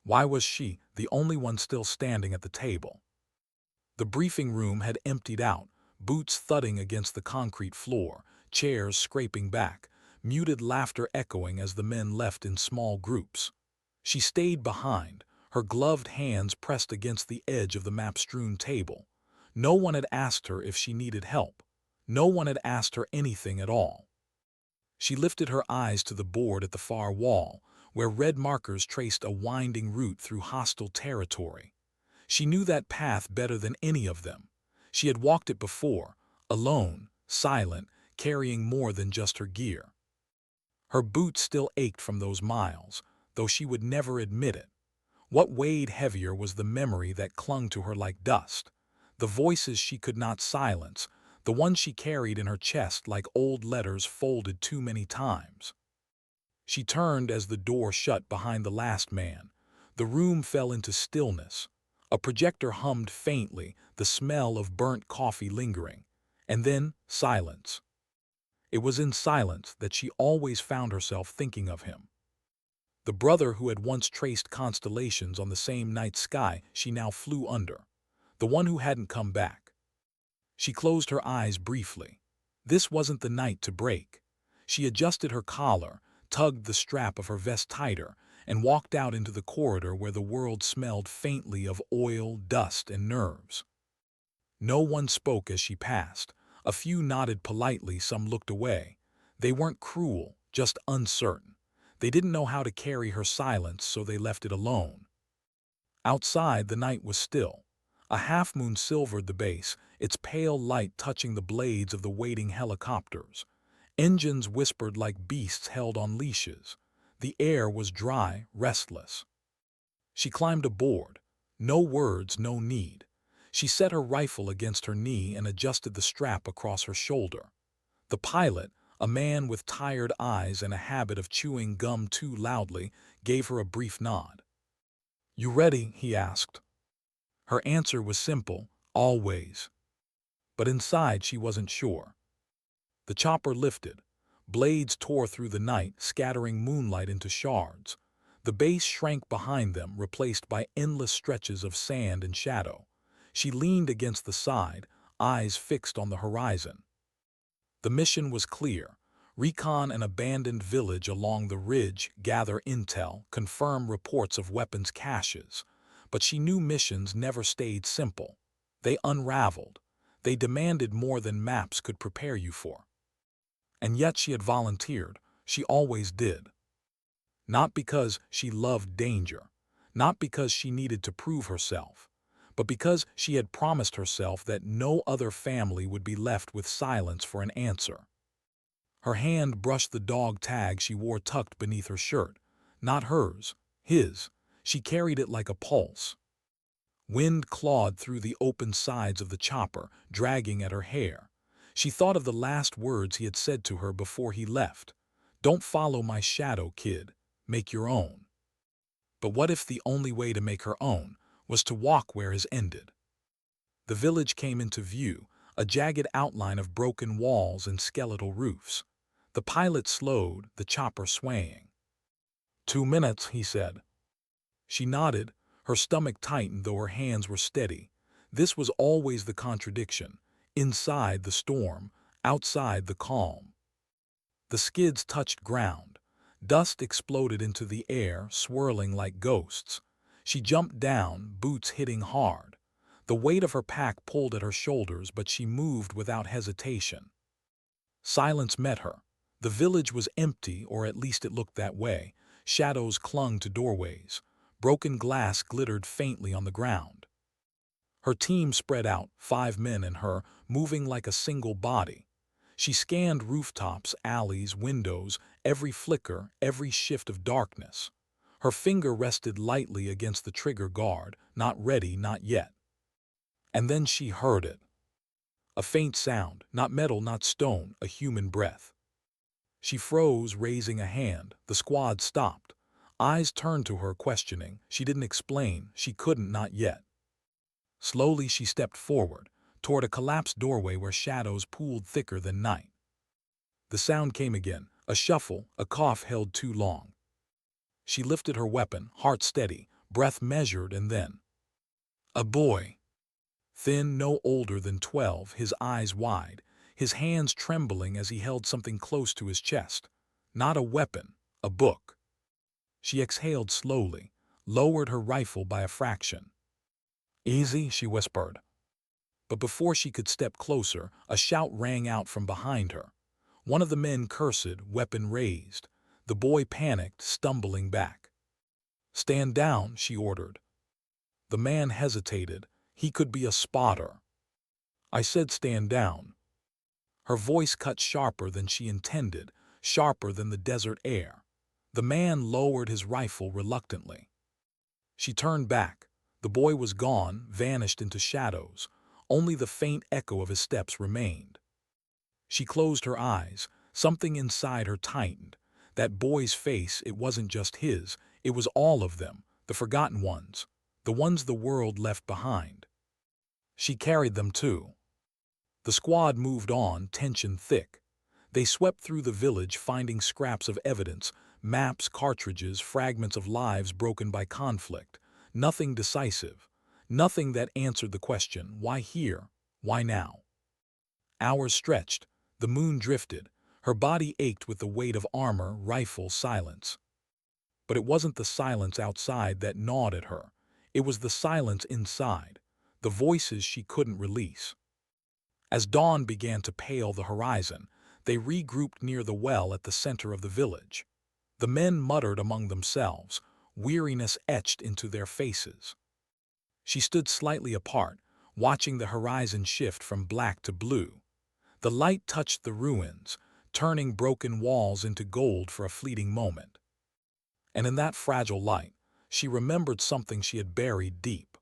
Why was she the only one still standing at the table? The briefing room had emptied out, boots thudding against the concrete floor, chairs scraping back, muted laughter echoing as the men left in small groups. She stayed behind, her gloved hands pressed against the edge of the map-strewn table. No one had asked her if she needed help. No one had asked her anything at all. She lifted her eyes to the board at the far wall, where red markers traced a winding route through hostile territory. She knew that path better than any of them. She had walked it before, alone, silent, carrying more than just her gear. Her boots still ached from those miles, though she would never admit it. What weighed heavier was the memory that clung to her like dust, the voices she could not silence, the ones she carried in her chest like old letters folded too many times. She turned as the door shut behind the last man. The room fell into stillness. A projector hummed faintly, the smell of burnt coffee lingering. And then silence. It was in silence that she always found herself thinking of him. The brother who had once traced constellations on the same night sky she now flew under. The one who hadn't come back. She closed her eyes briefly. This wasn't the night to break. She adjusted her collar, tugged the strap of her vest tighter, and walked out into the corridor where the world smelled faintly of oil, dust, and nerves. No one spoke as she passed. A few nodded politely, some looked away. They weren't cruel, just uncertain. They didn't know how to carry her silence, so they left it alone. Outside, the night was still. A half-moon silvered the base, its pale light touching the blades of the waiting helicopters. Engines whispered like beasts held on leashes. The air was dry, restless. She climbed aboard. No words, no need. She set her rifle against her knee and adjusted the strap across her shoulder. The pilot, a man with tired eyes and a habit of chewing gum too loudly, gave her a brief nod. "You ready?" he asked. Her answer was simple, always. But inside she wasn't sure. The chopper lifted. Blades tore through the night, scattering moonlight into shards. The base shrank behind them, replaced by endless stretches of sand and shadow. She leaned against the side, eyes fixed on the horizon. The mission was clear. Recon an abandoned village along the ridge, gather intel, confirm reports of weapons caches. But she knew missions never stayed simple. They unraveled. They demanded more than maps could prepare you for. And yet she had volunteered. She always did. Not because she loved danger, not because she needed to prove herself, but because she had promised herself that no other family would be left with silence for an answer. Her hand brushed the dog tag she wore tucked beneath her shirt. Not hers, his. She carried it like a pulse. Wind clawed through the open sides of the chopper, dragging at her hair. She thought of the last words he had said to her before he left. "Don't follow my shadow, kid. Make your own." But what if the only way to make her own was to walk where his ended? The village came into view, a jagged outline of broken walls and skeletal roofs. The pilot slowed, the chopper swaying. "2 minutes," he said. She nodded, her stomach tightened though her hands were steady. This was always the contradiction. Inside the storm, outside the calm. The skids touched ground. Dust exploded into the air, swirling like ghosts. She jumped down, boots hitting hard. The weight of her pack pulled at her shoulders, but she moved without hesitation. Silence met her. The village was empty, or at least it looked that way. Shadows clung to doorways. Broken glass glittered faintly on the ground. Her team spread out, 5 men and her, moving like a single body. She scanned rooftops, alleys, windows, every flicker, every shift of darkness. Her finger rested lightly against the trigger guard, not ready, not yet. And then she heard it. A faint sound, not metal, not stone, a human breath. She froze, raising a hand. The squad stopped. Eyes turned to her, questioning. She didn't explain. She couldn't, not yet. Slowly she stepped forward, toward a collapsed doorway where shadows pooled thicker than night. The sound came again, a shuffle, a cough held too long. She lifted her weapon, heart steady, breath measured, and then a boy. Thin, no older than 12, his eyes wide, his hands trembling as he held something close to his chest. Not a weapon, a book. She exhaled slowly, lowered her rifle by a fraction. "Easy," she whispered. But before she could step closer, a shout rang out from behind her. One of the men cursed, weapon raised. The boy panicked, stumbling back. "Stand down," she ordered. The man hesitated. He could be a spotter. "I said stand down." Her voice cut sharper than she intended, sharper than the desert air. The man lowered his rifle reluctantly. She turned back. The boy was gone, vanished into shadows. Only the faint echo of his steps remained. She closed her eyes. Something inside her tightened. That boy's face, it wasn't just his. It was all of them, the forgotten ones, the ones the world left behind. She carried them too. The squad moved on, tension thick. They swept through the village, finding scraps of evidence, maps, cartridges, fragments of lives broken by conflict. Nothing decisive. Nothing that answered the question, why here? Why now? Hours stretched. The moon drifted. Her body ached with the weight of armor, rifle, silence. But it wasn't the silence outside that gnawed at her. It was the silence inside, the voices she couldn't release. As dawn began to pale the horizon, they regrouped near the well at the center of the village. The men muttered among themselves, weariness etched into their faces. She stood slightly apart, watching the horizon shift from black to blue. The light touched the ruins, turning broken walls into gold for a fleeting moment. And in that fragile light, she remembered something she had buried deep.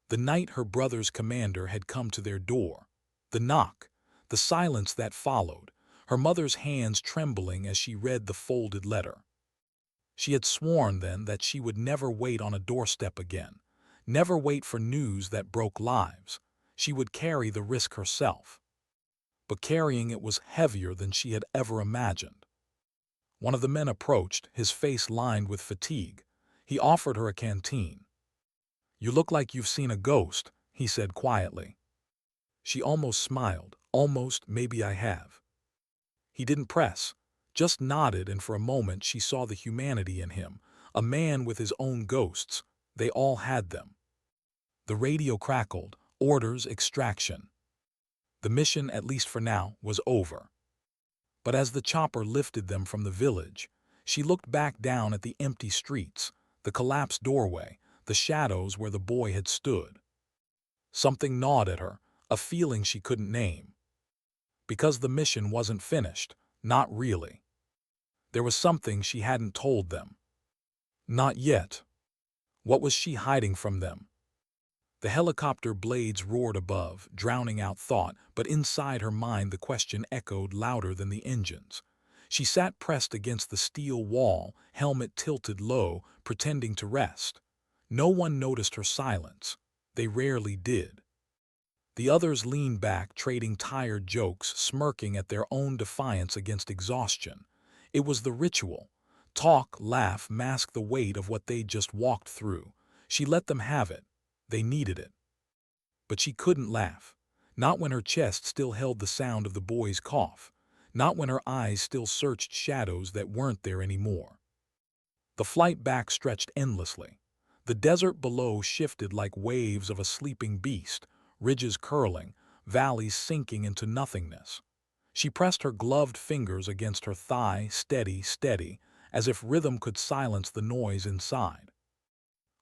The night her brother's commander had come to their door. The knock, the silence that followed, her mother's hands trembling as she read the folded letter. She had sworn then that she would never wait on a doorstep again, never wait for news that broke lives. She would carry the risk herself. But carrying it was heavier than she had ever imagined. One of the men approached, his face lined with fatigue. He offered her a canteen. "You look like you've seen a ghost," he said quietly. She almost smiled. "Almost, maybe I have." He didn't press, just nodded, and for a moment she saw the humanity in him, a man with his own ghosts. They all had them. The radio crackled. Orders, extraction. The mission, at least for now, was over. But as the chopper lifted them from the village, she looked back down at the empty streets, the collapsed doorway, the shadows where the boy had stood. Something gnawed at her, a feeling she couldn't name. Because the mission wasn't finished, not really. There was something she hadn't told them. Not yet. What was she hiding from them? The helicopter blades roared above, drowning out thought, but inside her mind the question echoed louder than the engines. She sat pressed against the steel wall, helmet tilted low, pretending to rest. No one noticed her silence. They rarely did. The others leaned back, trading tired jokes, smirking at their own defiance against exhaustion. It was the ritual. Talk, laugh, mask the weight of what they'd just walked through. She let them have it. They needed it. But she couldn't laugh. Not when her chest still held the sound of the boy's cough. Not when her eyes still searched shadows that weren't there anymore. The flight back stretched endlessly. The desert below shifted like waves of a sleeping beast, ridges curling, valleys sinking into nothingness. She pressed her gloved fingers against her thigh, steady, steady, as if rhythm could silence the noise inside.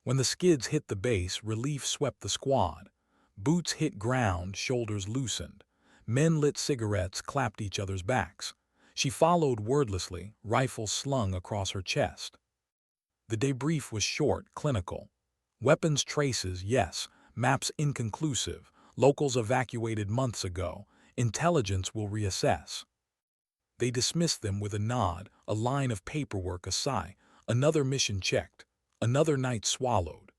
When the skids hit the base, relief swept the squad. Boots hit ground, shoulders loosened. Men lit cigarettes, clapped each other's backs. She followed wordlessly, rifle slung across her chest. The debrief was short, clinical. Weapons traces, yes. Maps inconclusive. Locals evacuated months ago. Intelligence will reassess. They dismissed them with a nod, a line of paperwork, a sigh. Another mission checked. Another night swallowed.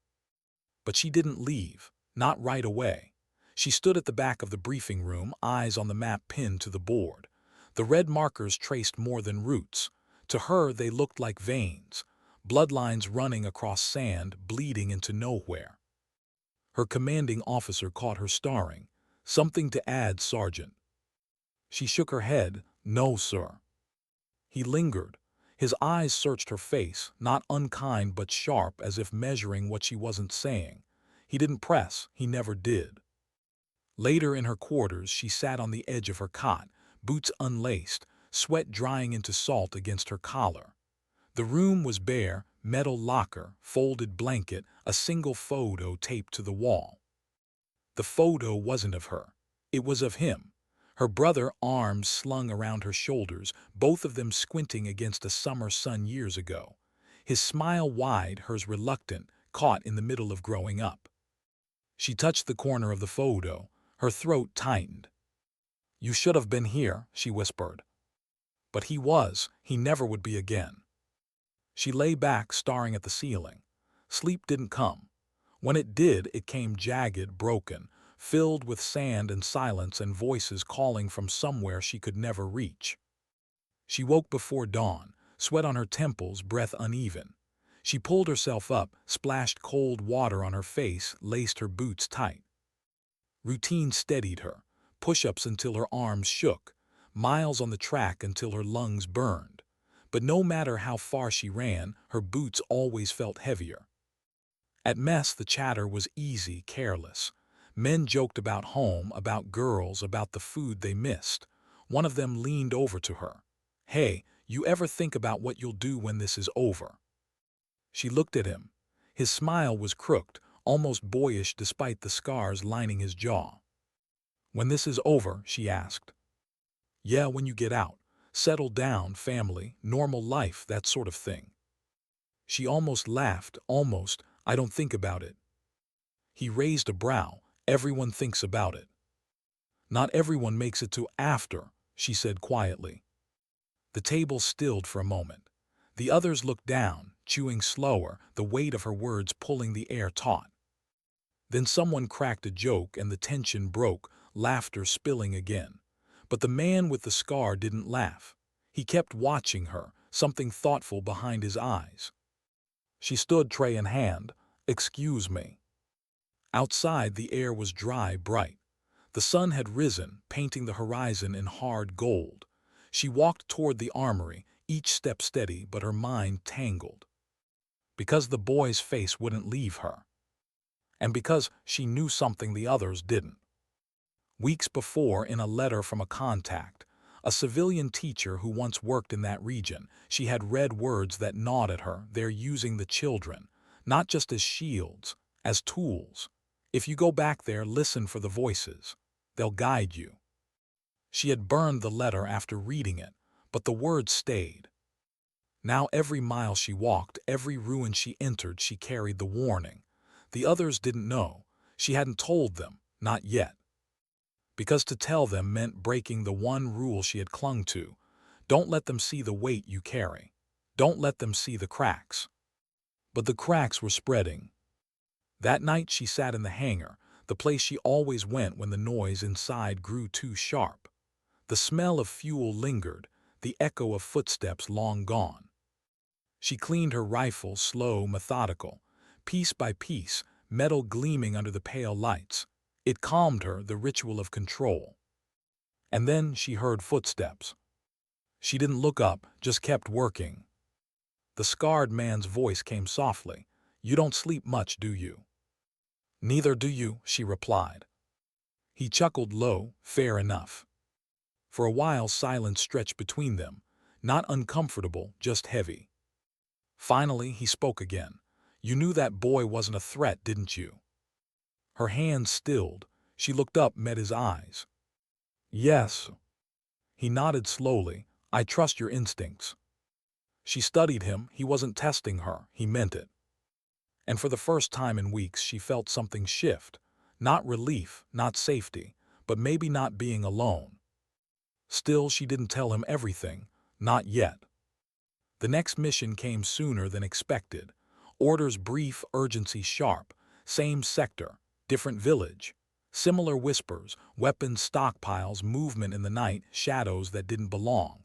But she didn't leave, not right away. She stood at the back of the briefing room, eyes on the map pinned to the board. The red markers traced more than routes. To her they looked like veins. bloodlines running across sand, bleeding into nowhere. Her commanding officer caught her staring. "Something to add, Sergeant?" She shook her head. "No, sir." He lingered. His eyes searched her face, not unkind but sharp, as if measuring what she wasn't saying. He didn't press. He never did. Later in her quarters, she sat on the edge of her cot, boots unlaced, sweat drying into salt against her collar. The room was bare, metal locker, folded blanket, a single photo taped to the wall. The photo wasn't of her. It was of him. Her brother, arms slung around her shoulders, both of them squinting against a summer sun years ago. His smile wide, hers reluctant, caught in the middle of growing up. She touched the corner of the photo. Her throat tightened. "You should have been here," she whispered. But he was. He never would be again. She lay back, staring at the ceiling. Sleep didn't come. When it did, it came jagged, broken, filled with sand and silence and voices calling from somewhere she could never reach. She woke before dawn, sweat on her temples, breath uneven. She pulled herself up, splashed cold water on her face, laced her boots tight. Routine steadied her, push-ups until her arms shook, miles on the track until her lungs burned. But no matter how far she ran, her boots always felt heavier. At mess, the chatter was easy, careless. Men joked about home, about girls, about the food they missed. One of them leaned over to her. "Hey, you ever think about what you'll do when this is over?" She looked at him. His smile was crooked, almost boyish despite the scars lining his jaw. "When this is over?" she asked. "Yeah, when you get out. Settle down, family, normal life, that sort of thing." She almost laughed, almost. "I don't think about it." He raised a brow. "Everyone thinks about it." "Not everyone makes it to after," she said quietly. The table stilled for a moment. The others looked down, chewing slower, the weight of her words pulling the air taut. Then someone cracked a joke and the tension broke, laughter spilling again. But the man with the scar didn't laugh. He kept watching her, something thoughtful behind his eyes. She stood, tray in hand. "Excuse me." Outside, the air was dry, bright. The sun had risen, painting the horizon in hard gold. She walked toward the armory, each step steady, but her mind tangled. Because the boy's face wouldn't leave her. And because she knew something the others didn't. Weeks before, in a letter from a contact, a civilian teacher who once worked in that region, she had read words that gnawed at her. "They're using the children, not just as shields, as tools. If you go back there, listen for the voices. They'll guide you." She had burned the letter after reading it, but the words stayed. Now every mile she walked, every ruin she entered, she carried the warning. The others didn't know. She hadn't told them, not yet. Because to tell them meant breaking the one rule she had clung to. Don't let them see the weight you carry. Don't let them see the cracks. But the cracks were spreading. That night she sat in the hangar, the place she always went when the noise inside grew too sharp. The smell of fuel lingered, the echo of footsteps long gone. She cleaned her rifle, slow, methodical, piece by piece, metal gleaming under the pale lights. It calmed her, the ritual of control. And then she heard footsteps. She didn't look up, just kept working. The scarred man's voice came softly. "You don't sleep much, do you?" "Neither do you," she replied. He chuckled low. "Fair enough." For a while silence stretched between them, not uncomfortable, just heavy. Finally he spoke again. "You knew that boy wasn't a threat, didn't you?" Her hands stilled. She looked up, met his eyes. "Yes." He nodded slowly. "I trust your instincts." She studied him. He wasn't testing her. He meant it. And for the first time in weeks she felt something shift. Not relief, not safety, but maybe not being alone. Still, she didn't tell him everything. Not yet. The next mission came sooner than expected. Orders brief, urgency sharp. Same sector, different village. Similar whispers, weapons stockpiles, movement in the night, shadows that didn't belong.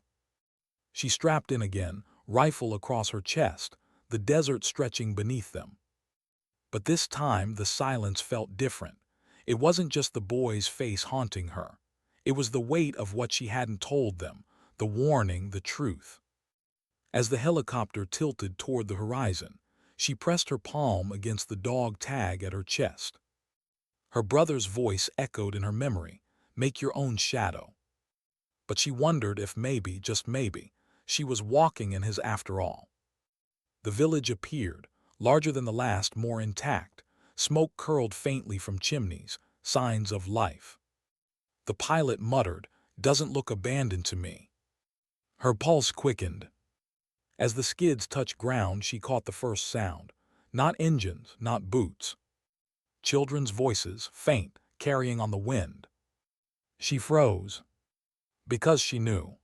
She strapped in again, rifle across her chest. the desert stretching beneath them. But this time the silence felt different. It wasn't just the boy's face haunting her. It was the weight of what she hadn't told them, the warning, the truth. As the helicopter tilted toward the horizon, she pressed her palm against the dog tag at her chest. Her brother's voice echoed in her memory, "Make your own shadow." But she wondered if maybe, just maybe, she was walking in his after all. The village appeared, larger than the last, more intact. Smoke curled faintly from chimneys, signs of life. The pilot muttered, "Doesn't look abandoned to me." Her pulse quickened. As the skids touched ground, she caught the first sound. Not engines, not boots. Children's voices, faint, carrying on the wind. She froze. Because she knew.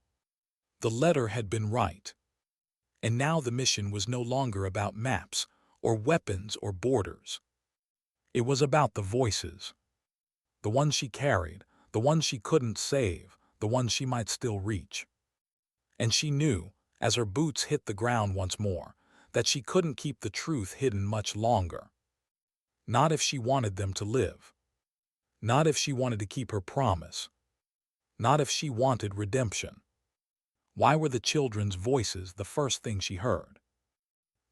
The letter had been right. And now the mission was no longer about maps, or weapons, or borders. It was about the voices. The ones she carried, the ones she couldn't save, the ones she might still reach. And she knew, as her boots hit the ground once more, that she couldn't keep the truth hidden much longer. Not if she wanted them to live. Not if she wanted to keep her promise. Not if she wanted redemption. Why were the children's voices the first thing she heard?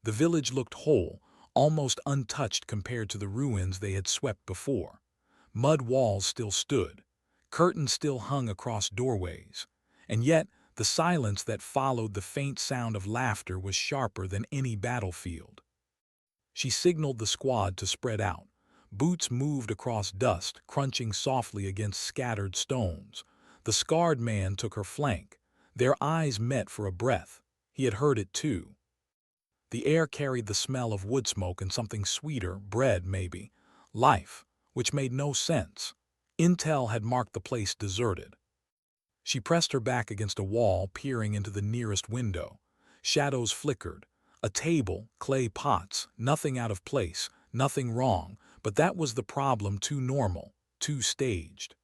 The village looked whole, almost untouched compared to the ruins they had swept before. Mud walls still stood. Curtains still hung across doorways. And yet, the silence that followed the faint sound of laughter was sharper than any battlefield. She signaled the squad to spread out. Boots moved across dust, crunching softly against scattered stones. The scarred man took her flank. Their eyes met for a breath. He had heard it too. The air carried the smell of wood smoke and something sweeter, bread maybe, life, which made no sense. Intel had marked the place deserted. She pressed her back against a wall, peering into the nearest window. Shadows flickered. A table, clay pots, nothing out of place, nothing wrong, but that was the problem, too normal, too staged.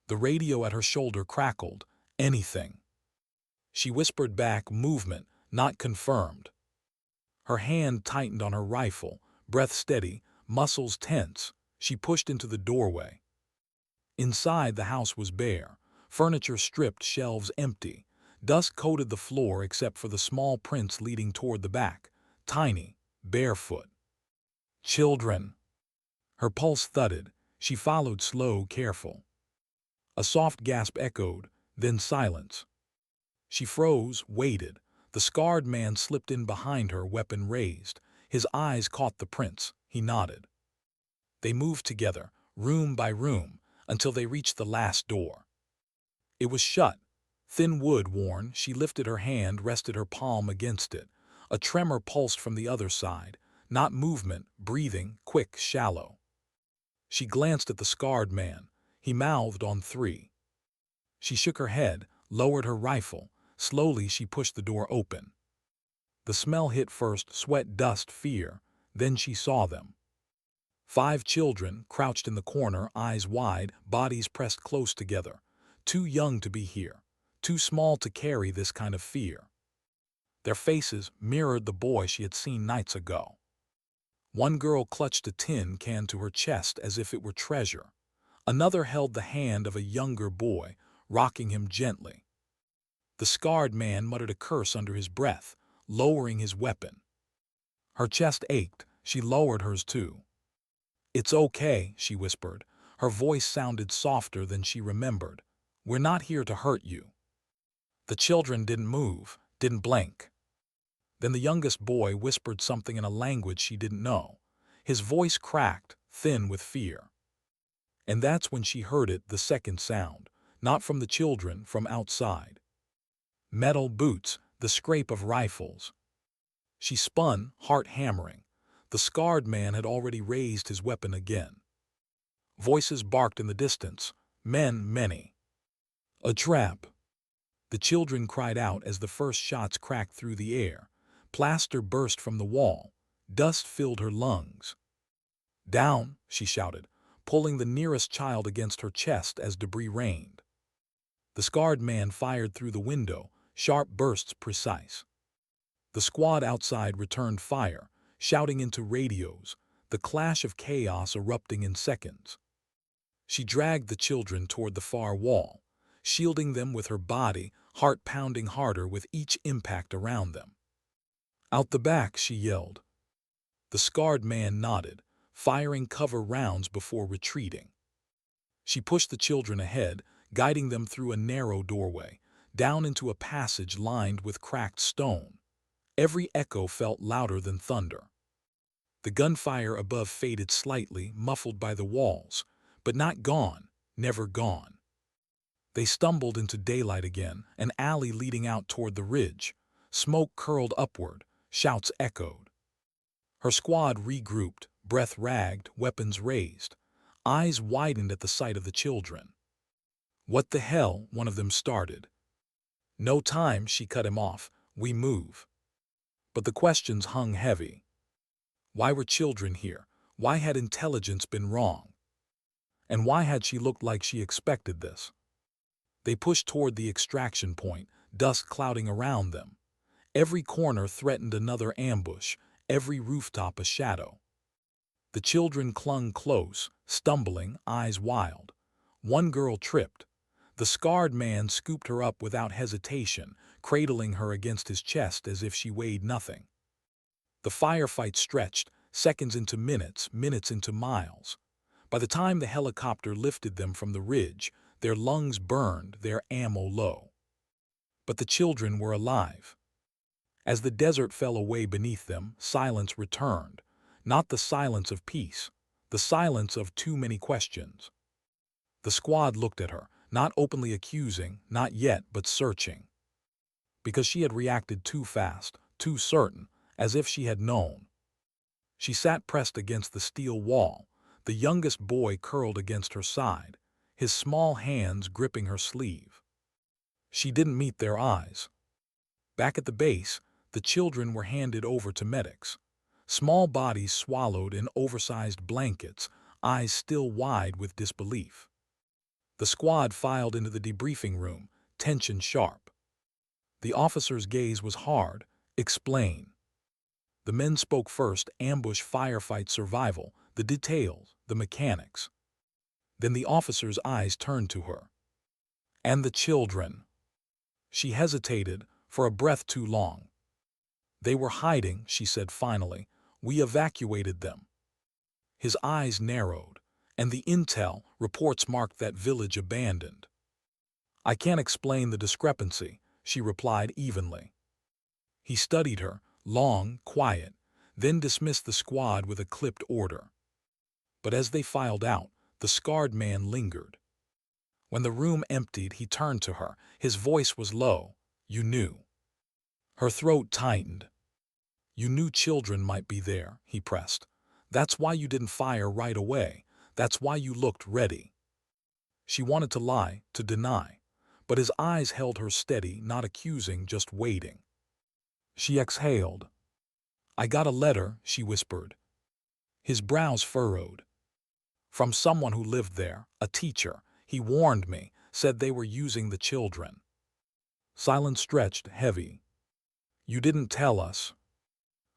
The radio at her shoulder crackled. Anything. She whispered back, movement, not confirmed. Her hand tightened on her rifle, breath steady, muscles tense. She pushed into the doorway. Inside, the house was bare. Furniture stripped, shelves empty. Dust coated the floor except for the small prints leading toward the back. Tiny, barefoot. Children. Her pulse thudded. She followed, slow, careful. A soft gasp echoed, then silence. She froze, waited. The scarred man slipped in behind her, weapon raised. His eyes caught the prints. He nodded. They moved together, room by room, until they reached the last door. It was shut. Thin wood worn. She lifted her hand, rested her palm against it. A tremor pulsed from the other side. Not movement, breathing, quick, shallow. She glanced at the scarred man. He mouthed on 3. She shook her head, lowered her rifle. Slowly she pushed the door open. The smell hit first, sweat, dust, fear. Then she saw them. 5 children, crouched in the corner, eyes wide, bodies pressed close together. Too young to be here. Too small to carry this kind of fear. Their faces mirrored the boy she had seen nights ago. One girl clutched a tin can to her chest as if it were treasure. Another held the hand of a younger boy, rocking him gently. The scarred man muttered a curse under his breath, lowering his weapon. Her chest ached. She lowered hers too. "It's okay," she whispered. Her voice sounded softer than she remembered. "We're not here to hurt you." The children didn't move, didn't blink. Then the youngest boy whispered something in a language she didn't know. His voice cracked, thin with fear. And that's when she heard it, the second sound, not from the children, from outside. Metal boots, the scrape of rifles. She spun, heart hammering. The scarred man had already raised his weapon again. Voices barked in the distance. Men, many. A trap. The children cried out as the first shots cracked through the air. Plaster burst from the wall. Dust filled her lungs. "Down," she shouted, pulling the nearest child against her chest as debris rained. The scarred man fired through the window, sharp bursts, precise. The squad outside returned fire, shouting into radios, the clash of chaos erupting in seconds. She dragged the children toward the far wall, shielding them with her body, heart pounding harder with each impact around them. "Out the back," she yelled. The scarred man nodded, firing cover rounds before retreating. She pushed the children ahead, guiding them through a narrow doorway, down into a passage lined with cracked stone. Every echo felt louder than thunder. The gunfire above faded slightly, muffled by the walls, but not gone, never gone. They stumbled into daylight again, an alley leading out toward the ridge. Smoke curled upward, shouts echoed. Her squad regrouped, breath ragged, weapons raised. Eyes widened at the sight of the children. "What the hell?" one of them started. "No time," she cut him off. "We move." But the questions hung heavy. Why were children here? Why had intelligence been wrong? And why had she looked like she expected this? They pushed toward the extraction point, dust clouding around them. Every corner threatened another ambush, every rooftop a shadow. The children clung close, stumbling, eyes wild. One girl tripped. The scarred man scooped her up without hesitation, cradling her against his chest as if she weighed nothing. The firefight stretched, seconds into minutes, minutes into miles. By the time the helicopter lifted them from the ridge, their lungs burned, their ammo low. But the children were alive. As the desert fell away beneath them, silence returned. Not the silence of peace, the silence of too many questions. The squad looked at her, not openly accusing, not yet, but searching. Because she had reacted too fast, too certain, as if she had known. She sat pressed against the steel wall, the youngest boy curled against her side, his small hands gripping her sleeve. She didn't meet their eyes. Back at the base, the children were handed over to medics. Small bodies swallowed in oversized blankets, eyes still wide with disbelief. The squad filed into the debriefing room, tension sharp. The officer's gaze was hard. "Explain." The men spoke first: ambush, firefight, survival, the details, the mechanics. Then the officer's eyes turned to her. "And the children?" She hesitated, for a breath too long. "They were hiding," she said finally. "We evacuated them." His eyes narrowed, and the intel reports marked that village abandoned. "I can't explain the discrepancy," she replied evenly. He studied her, long, quiet, then dismissed the squad with a clipped order. But as they filed out, the scarred man lingered. When the room emptied, he turned to her. His voice was low. "You knew." Her throat tightened. "You knew children might be there," he pressed. "That's why you didn't fire right away. That's why you looked ready." She wanted to lie, to deny, but his eyes held her steady, not accusing, just waiting. She exhaled. "I got a letter," she whispered. His brows furrowed. "From someone who lived there, a teacher. He warned me, said they were using the children." Silence stretched, heavy. "You didn't tell us."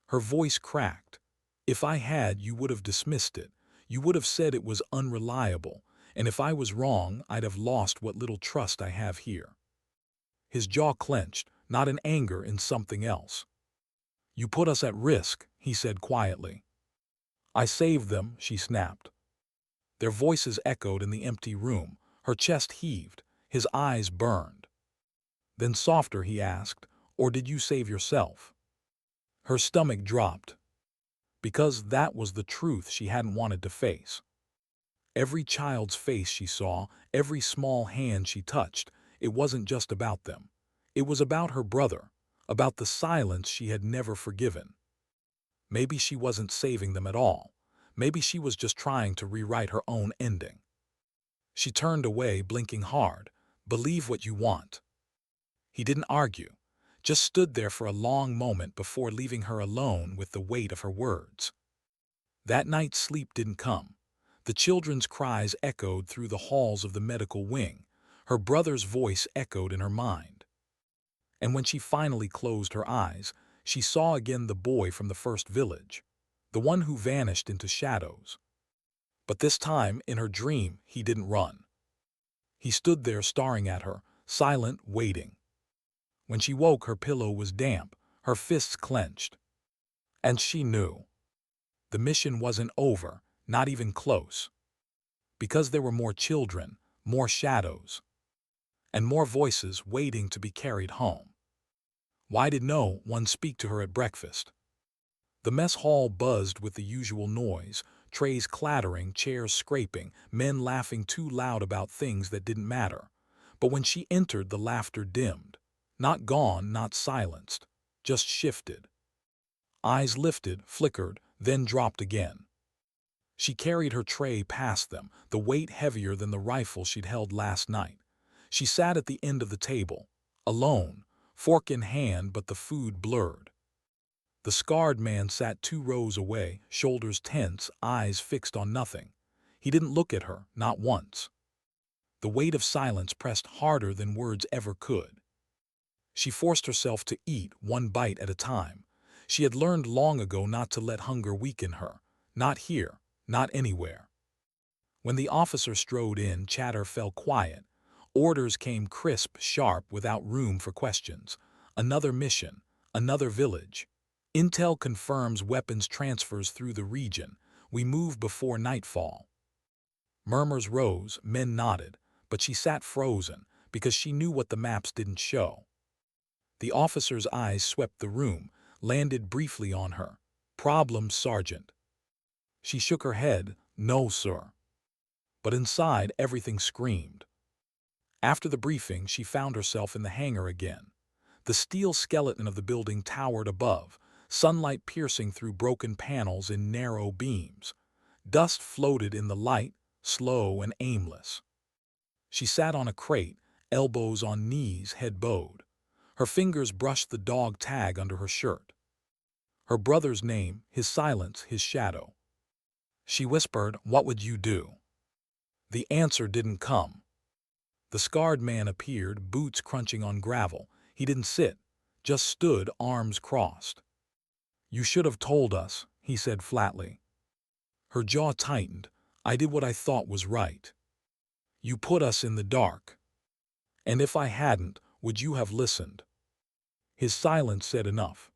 Her voice cracked. "If I had, you would have dismissed it. You would have said it was unreliable, and if I was wrong, I'd have lost what little trust I have here." His jaw clenched, not in anger, in something else. "You put us at risk," he said quietly. "I saved them," she snapped. Their voices echoed in the empty room. Her chest heaved, his eyes burned. Then softer he asked, "Or did you save yourself?" Her stomach dropped. Because that was the truth she hadn't wanted to face. Every child's face she saw, every small hand she touched, it wasn't just about them. It was about her brother, about the silence she had never forgiven. Maybe she wasn't saving them at all. Maybe she was just trying to rewrite her own ending. She turned away, blinking hard. "Believe what you want." He didn't argue, just stood there for a long moment before leaving her alone with the weight of her words. That night sleep didn't come. The children's cries echoed through the halls of the medical wing. Her brother's voice echoed in her mind. And when she finally closed her eyes, she saw again the boy from the first village, the one who vanished into shadows. But this time, in her dream, he didn't run. He stood there staring at her, silent, waiting. When she woke, her pillow was damp, her fists clenched. And she knew. The mission wasn't over, not even close. Because there were more children, more shadows, and more voices waiting to be carried home. Why did no one speak to her at breakfast? The mess hall buzzed with the usual noise, trays clattering, chairs scraping, men laughing too loud about things that didn't matter. But when she entered, the laughter dimmed. Not gone, not silenced, just shifted. Eyes lifted, flickered, then dropped again. She carried her tray past them, the weight heavier than the rifle she'd held last night. She sat at the end of the table, alone, fork in hand, but the food blurred. The scarred man sat 2 rows away, shoulders tense, eyes fixed on nothing. He didn't look at her, not once. The weight of silence pressed harder than words ever could. She forced herself to eat, one bite at a time. She had learned long ago not to let hunger weaken her. Not here, not anywhere. When the officer strode in, chatter fell quiet. Orders came crisp, sharp, without room for questions. Another mission, another village. Intel confirms weapons transfers through the region. We move before nightfall. Murmurs rose, men nodded, but she sat frozen because she knew what the maps didn't show. The officer's eyes swept the room, landed briefly on her. "Problem, Sergeant." She shook her head. "No, sir." But inside, everything screamed. After the briefing, she found herself in the hangar again. The steel skeleton of the building towered above, sunlight piercing through broken panels in narrow beams. Dust floated in the light, slow and aimless. She sat on a crate, elbows on knees, head bowed. Her fingers brushed the dog tag under her shirt. Her brother's name, his silence, his shadow. She whispered, "What would you do?" The answer didn't come. The scarred man appeared, boots crunching on gravel. He didn't sit, just stood, arms crossed. "You should have told us," he said flatly. Her jaw tightened. "I did what I thought was right. You put us in the dark. And if I hadn't, would you have listened?" His silence said enough.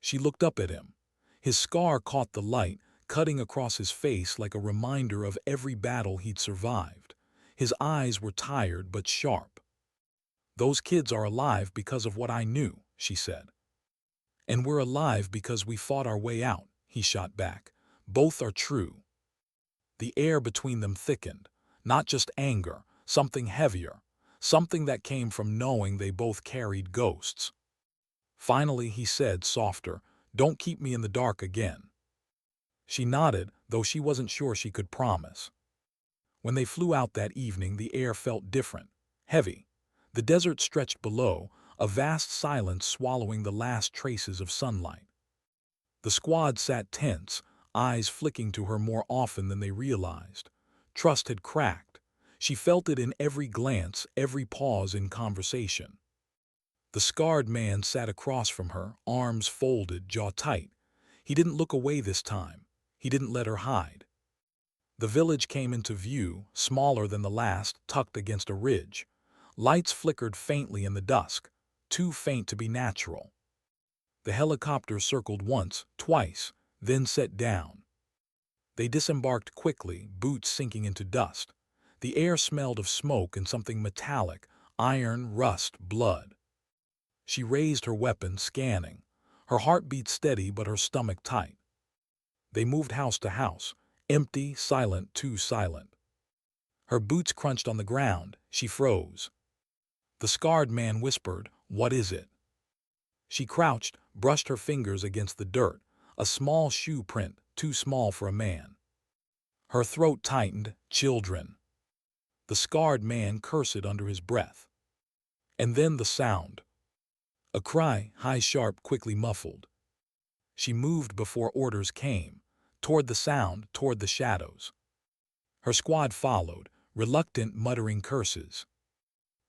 She looked up at him. His scar caught the light, cutting across his face like a reminder of every battle he'd survived. His eyes were tired but sharp. "Those kids are alive because of what I knew," she said. "And we're alive because we fought our way out," he shot back. "Both are true." The air between them thickened. Not just anger, something heavier, something that came from knowing they both carried ghosts. Finally, he said, softer, "Don't keep me in the dark again." She nodded, though she wasn't sure she could promise. When they flew out that evening, the air felt different, heavy. The desert stretched below, a vast silence swallowing the last traces of sunlight. The squad sat tense, eyes flicking to her more often than they realized. Trust had cracked. She felt it in every glance, every pause in conversation. The scarred man sat across from her, arms folded, jaw tight. He didn't look away this time. He didn't let her hide. The village came into view, smaller than the last, tucked against a ridge. Lights flickered faintly in the dusk, too faint to be natural. The helicopter circled once, twice, then set down. They disembarked quickly, boots sinking into dust. The air smelled of smoke and something metallic, iron, rust, blood. She raised her weapon, scanning. Her heart beat steady but her stomach tight. They moved house to house, empty, silent, too silent. Her boots crunched on the ground. She froze. The scarred man whispered, "What is it?" She crouched, brushed her fingers against the dirt, a small shoe print, too small for a man. Her throat tightened. "Children." The scarred man cursed under his breath. And then the sound. A cry, high, sharp, quickly muffled. She moved before orders came, toward the sound, toward the shadows. Her squad followed, reluctant, muttering curses.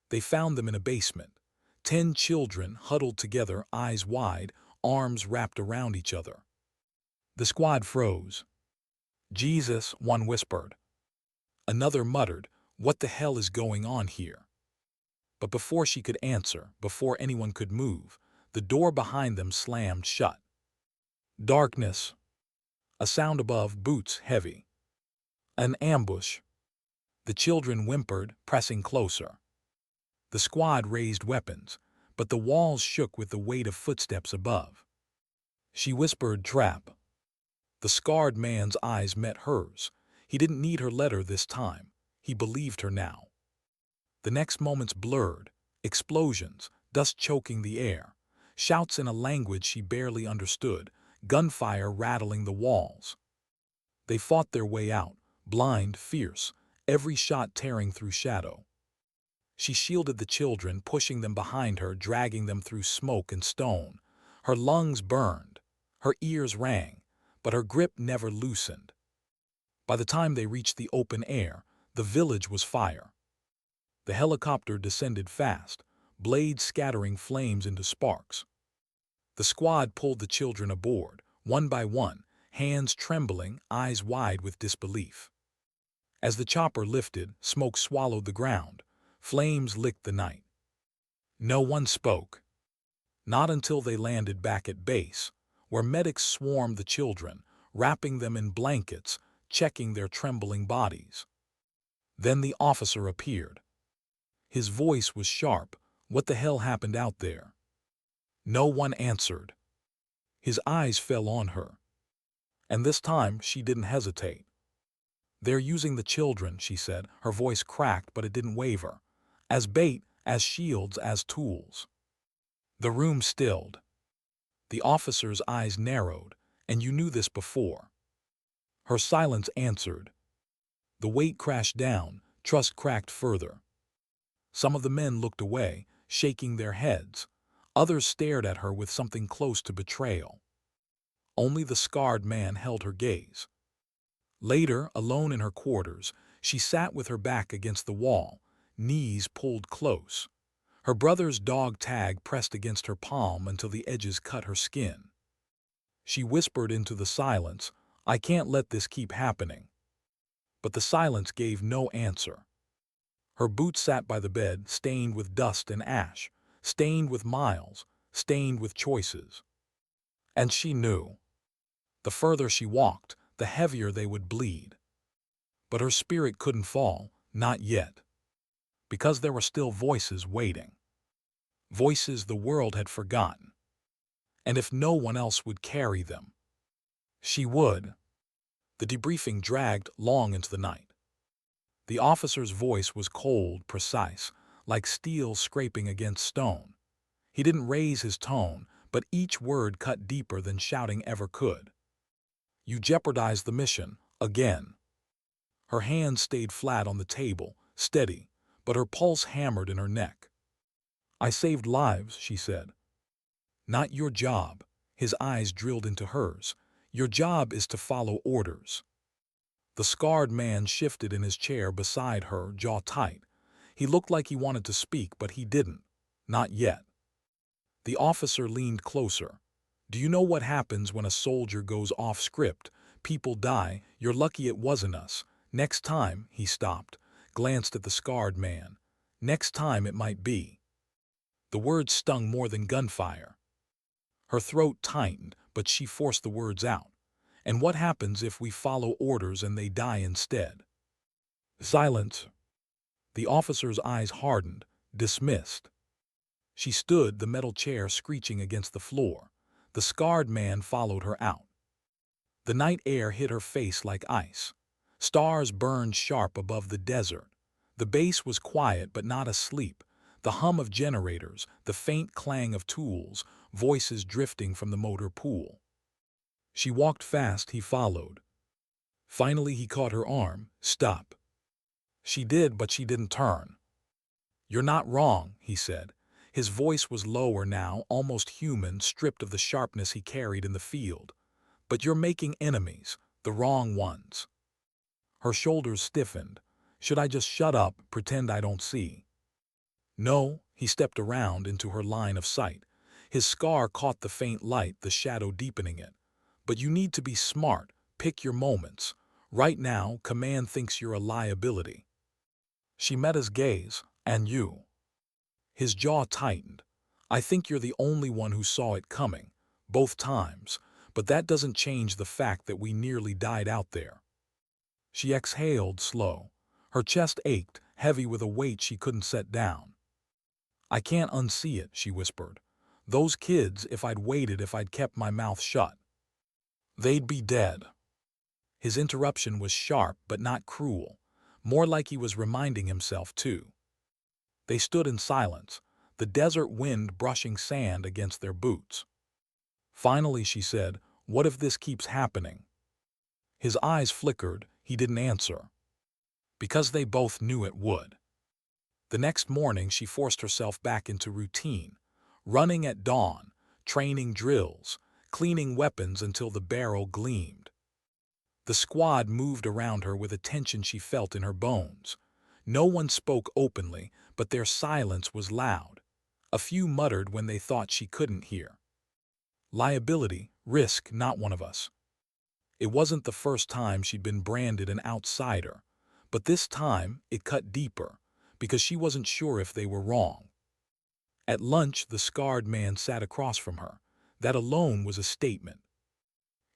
They found them in a basement. 10 children huddled together, eyes wide, arms wrapped around each other. The squad froze. "Jesus," one whispered. Another muttered, "What the hell is going on here?" But before she could answer, before anyone could move, the door behind them slammed shut. Darkness. A sound above, boots heavy. An ambush. The children whimpered, pressing closer. The squad raised weapons, but the walls shook with the weight of footsteps above. She whispered, "Trap." The scarred man's eyes met hers. He didn't need her letter this time. He believed her now. The next moments blurred. Explosions, dust choking the air, shouts in a language she barely understood, gunfire rattling the walls. They fought their way out, blind, fierce, every shot tearing through shadow. She shielded the children, pushing them behind her, dragging them through smoke and stone. Her lungs burned, her ears rang, but her grip never loosened. By the time they reached the open air, the village was fire. The helicopter descended fast, blades scattering flames into sparks. The squad pulled the children aboard, one by one, hands trembling, eyes wide with disbelief. As the chopper lifted, smoke swallowed the ground, flames licked the night. No one spoke. Not until they landed back at base, where medics swarmed the children, wrapping them in blankets, checking their trembling bodies. Then the officer appeared. His voice was sharp. "What the hell happened out there?" No one answered. His eyes fell on her. And this time she didn't hesitate. "They're using the children," she said, her voice cracked but it didn't waver. "As bait, as shields, as tools." The room stilled. The officer's eyes narrowed, and you knew this before. Her silence answered. The weight crashed down, trust cracked further. Some of the men looked away, shaking their heads. Others stared at her with something close to betrayal. Only the scarred man held her gaze. Later, alone in her quarters, she sat with her back against the wall, knees pulled close. Her brother's dog tag pressed against her palm until the edges cut her skin. She whispered into the silence, "I can't let this keep happening." But the silence gave no answer. Her boots sat by the bed, stained with dust and ash, stained with miles, stained with choices. And she knew. The further she walked, the heavier they would bleed. But her spirit couldn't fall, not yet. Because there were still voices waiting. Voices the world had forgotten. And if no one else would carry them, she would. The debriefing dragged long into the night. The officer's voice was cold, precise, like steel scraping against stone. He didn't raise his tone, but each word cut deeper than shouting ever could. "You jeopardized the mission, again." Her hands stayed flat on the table, steady, but her pulse hammered in her neck. "I saved lives," she said. "Not your job." His eyes drilled into hers. "Your job is to follow orders." The scarred man shifted in his chair beside her, jaw tight. He looked like he wanted to speak, but he didn't. Not yet. The officer leaned closer. "Do you know what happens when a soldier goes off script? People die. You're lucky it wasn't us. Next time," he stopped, glanced at the scarred man. "Next time it might be." The words stung more than gunfire. Her throat tightened, but she forced the words out. "And what happens if we follow orders and they die instead?" Silence. The officer's eyes hardened, dismissed. She stood, the metal chair screeching against the floor. The scarred man followed her out. The night air hit her face like ice. Stars burned sharp above the desert. The base was quiet but not asleep. The hum of generators, the faint clang of tools, voices drifting from the motor pool. She walked fast, he followed. Finally he caught her arm. "Stop." She did, but she didn't turn. "You're not wrong," he said. His voice was lower now, almost human, stripped of the sharpness he carried in the field. "But you're making enemies, the wrong ones." Her shoulders stiffened. "Should I just shut up, pretend I don't see?" "No." He stepped around into her line of sight. His scar caught the faint light, the shadow deepening it. But you need to be smart. Pick your moments. Right now, command thinks you're a liability. She met his gaze. And you? His jaw tightened. I think you're the only one who saw it coming, both times, but that doesn't change the fact that we nearly died out there. She exhaled slow. Her chest ached, heavy with a weight she couldn't set down. I can't unsee it, she whispered. Those kids, if I'd waited, if I'd kept my mouth shut, they'd be dead. His interruption was sharp but not cruel, more like he was reminding himself too. They stood in silence, the desert wind brushing sand against their boots. Finally, she said, what if this keeps happening? His eyes flickered. He didn't answer. Because they both knew it would. The next morning, she forced herself back into routine, running at dawn, training drills, cleaning weapons until the barrel gleamed. The squad moved around her with a tension she felt in her bones. No one spoke openly, but their silence was loud. A few muttered when they thought she couldn't hear. Liability, risk, not one of us. It wasn't the first time she'd been branded an outsider, but this time it cut deeper, because she wasn't sure if they were wrong. At lunch, the scarred man sat across from her. That alone was a statement.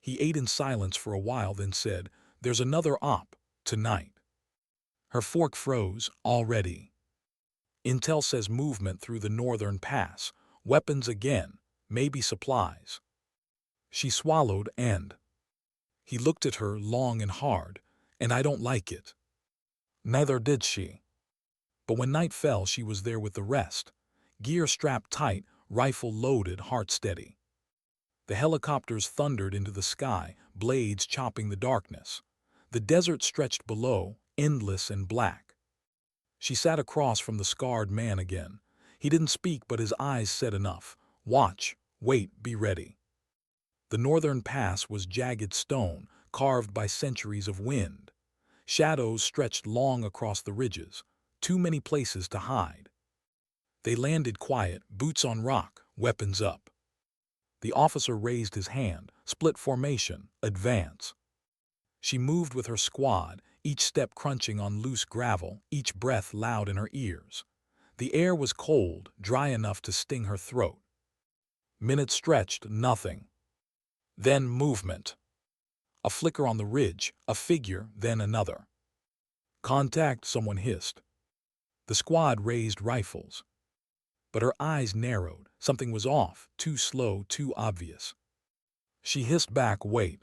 He ate in silence for a while, then said, there's another op, tonight. Her fork froze, already. Intel says movement through the northern pass, weapons again, maybe supplies. She swallowed and he looked at her long and hard, and I don't like it. Neither did she. But when night fell, she was there with the rest, gear strapped tight, rifle loaded, heart steady. The helicopters thundered into the sky, blades chopping the darkness. The desert stretched below, endless and black. She sat across from the scarred man again. He didn't speak, but his eyes said enough. Watch, wait, be ready. The northern pass was jagged stone, carved by centuries of wind. Shadows stretched long across the ridges, too many places to hide. They landed quiet, boots on rock, weapons up. The officer raised his hand, split formation, advance. She moved with her squad, each step crunching on loose gravel, each breath loud in her ears. The air was cold, dry enough to sting her throat. Minutes stretched, nothing. Then movement. A flicker on the ridge, a figure, then another. Contact, someone hissed. The squad raised rifles. But her eyes narrowed. Something was off, too slow, too obvious. She hissed back, wait.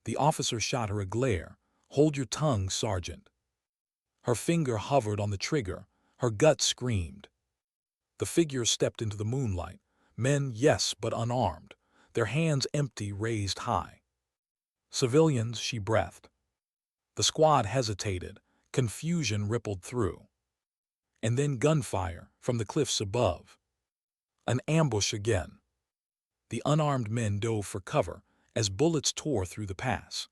The officer shot her a glare. Hold your tongue, Sergeant. Her finger hovered on the trigger. Her gut screamed. The figure stepped into the moonlight. Men, yes, but unarmed. Their hands empty, raised high. Civilians, she breathed. The squad hesitated. Confusion rippled through. And then gunfire from the cliffs above. An ambush again. The unarmed men dove for cover as bullets tore through the pass.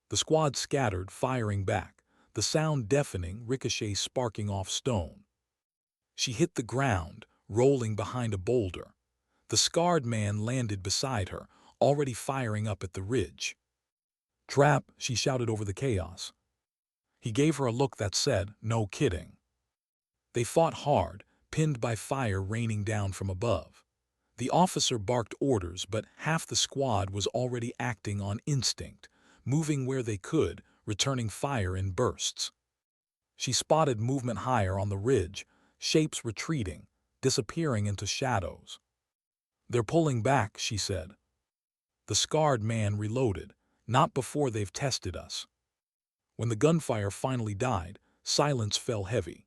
The squad scattered, firing back, the sound deafening, ricochets sparking off stone. She hit the ground, rolling behind a boulder. The scarred man landed beside her, already firing up at the ridge. Trap, she shouted over the chaos. He gave her a look that said, no kidding. They fought hard, pinned by fire raining down from above. The officer barked orders, but half the squad was already acting on instinct, moving where they could, returning fire in bursts. She spotted movement higher on the ridge, shapes retreating, disappearing into shadows. They're pulling back, she said. The scarred man reloaded. Not before they've tested us. When the gunfire finally died, silence fell heavy.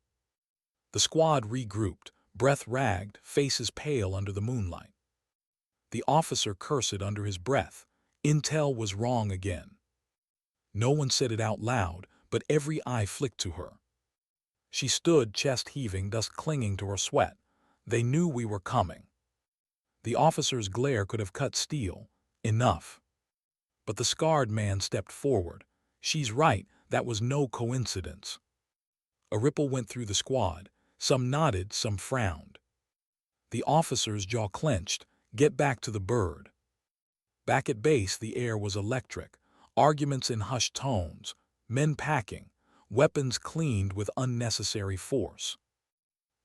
The squad regrouped, breath ragged, faces pale under the moonlight. The officer cursed under his breath. Intel was wrong again. No one said it out loud, but every eye flicked to her. She stood, chest heaving, dust clinging to her sweat. They knew we were coming. The officer's glare could have cut steel. Enough. But the scarred man stepped forward. She's right, that was no coincidence. A ripple went through the squad. Some nodded, some frowned. The officer's jaw clenched. Get back to the bird. Back at base, the air was electric. Arguments in hushed tones, men packing, weapons cleaned with unnecessary force.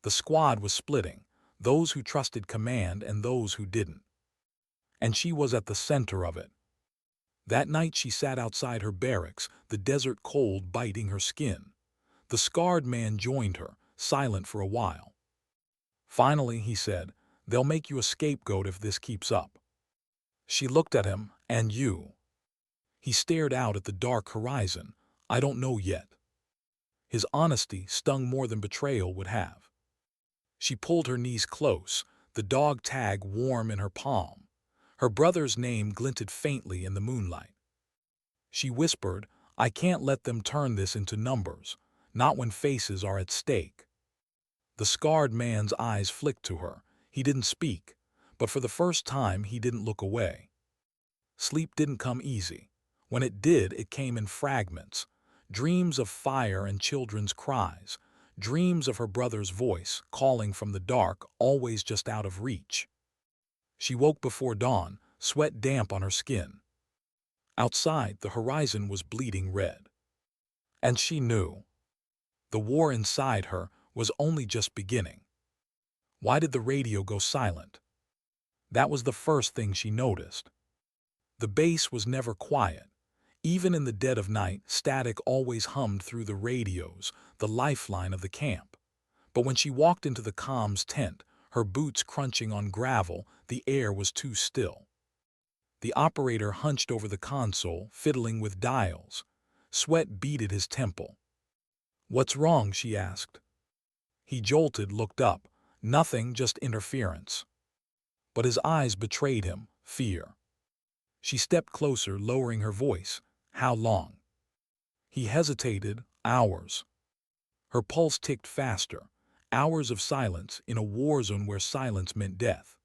The squad was splitting, those who trusted command and those who didn't. And she was at the center of it. That night she sat outside her barracks, the desert cold biting her skin. The scarred man joined her, silent for a while. Finally, he said, "They'll make you a scapegoat if this keeps up." She looked at him. "And you?" He stared out at the dark horizon. "I don't know yet." His honesty stung more than betrayal would have. She pulled her knees close, the dog tag warm in her palm. Her brother's name glinted faintly in the moonlight. She whispered, "I can't let them turn this into numbers, not when faces are at stake." The scarred man's eyes flicked to her. He didn't speak, but for the first time he didn't look away. Sleep didn't come easy. When it did, it came in fragments. Dreams of fire and children's cries. Dreams of her brother's voice, calling from the dark, always just out of reach. She woke before dawn, sweat damp on her skin. Outside, the horizon was bleeding red. And she knew. The war inside her was only just beginning. Why did the radio go silent? That was the first thing she noticed. The base was never quiet. Even in the dead of night, static always hummed through the radios, the lifeline of the camp. But when she walked into the comms tent, her boots crunching on gravel, the air was too still. The operator hunched over the console, fiddling with dials. Sweat beaded his temple. "What's wrong?" she asked. He jolted, looked up. Nothing, just interference. But his eyes betrayed him, fear. She stepped closer, lowering her voice. "How long?" He hesitated. "Hours." Her pulse ticked faster. Hours of silence in a war zone where silence meant death.